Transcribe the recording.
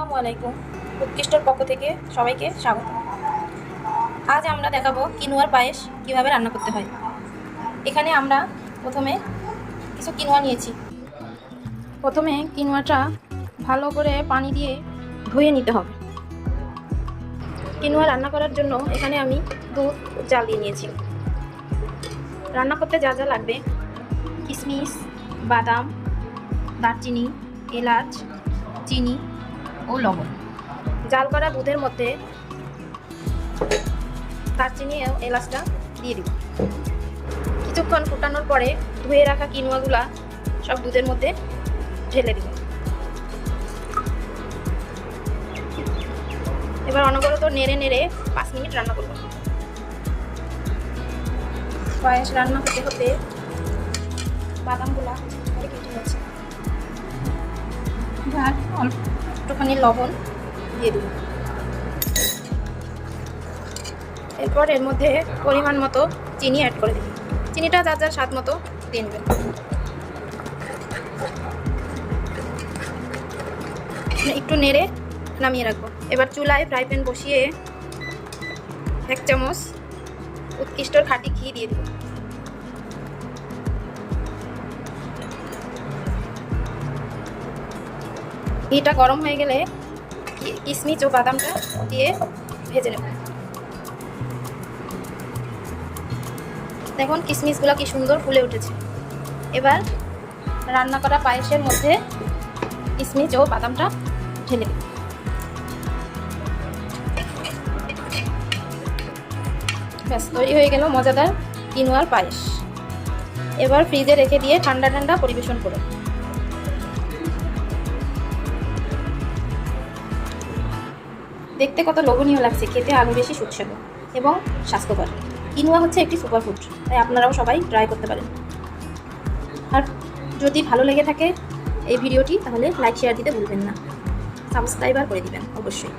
আসসালামু আলাইকুম। উৎকৃষ্টর পক্ষ থেকে সবাইকে স্বাগত। আজ আমরা দেখাবো কিনুয়ার পায়েস কিভাবে রান্না করতে হয়। এখানে আমরা প্রথমে কিছু কিনুয়া নিয়েছি। প্রথমে কিনুয়াটা ভালো করে পানি দিয়ে ধুয়ে নিতে হবে। কিনুয়া রান্না করার জন্য এখানে আমি দুধ জাল দিয়ে নিয়েছি। রান্না করতে যা যা লাগবে: কিশমিশ, বাদাম, দারচিনি, এলাচ, চিনি ও লবণ। জাল করা দুধের মধ্যে দারচিনি ও এলাচটা দিয়ে দিব। কিছুক্ষণ ফুটানোর পরে ধুয়ে রাখা কিনুয়াগুলা সব দুধের মধ্যে ঢেলে দিব। এবার অনবরত নেড়ে নেড়ে 5 মিনিট রান্না করব। পায়েস রান্না হতে হতে বাদামগুলা কেটে নিয়েছি। আর অল্প একটুখানি লবণ দিয়ে দিব। এরপর এর মধ্যে পরিমাণ মতো চিনি অ্যাড করে দিন। চিনিটা যার যার স্বাদ মতো দিয়ে নেবেন। একটু নেড়ে নামিয়ে রাখবো। এবার চুলায় ফ্রাই প্যান বসিয়ে 1 চামচ উৎকৃষ্টর খাঁটি ঘি দিয়ে দিব। ঘিটা গরম হয়ে গেলে কিশমিশ ও বাদামটা দিয়ে ভেজে নেব। দেখুন কিশমিশগুলো কি সুন্দর ফুলে উঠেছে। এবার রান্না করা পায়েসের মধ্যে কিশমিশ ও বাদামটা ঢেলে দেব। ব্যাস, তৈরি হয়ে গেল মজাদার কিনুয়ার পায়েস। এবার ফ্রিজে রেখে দিয়ে ঠান্ডা ঠান্ডা পরিবেশন করুন। দেখতে কত লোভনীয় লাগছে, খেতে আরও বেশি সুস্বাদু এবং স্বাস্থ্যকর। কিনুয়া হচ্ছে একটি সুপারফুড, তাই আপনারাও সবাই ট্রাই করতে পারেন। আর যদি ভালো লেগে থাকে এই ভিডিওটি, তাহলে লাইক শেয়ার দিতে ভুলবেন না। সাবস্ক্রাইবার করে দিবেন অবশ্যই।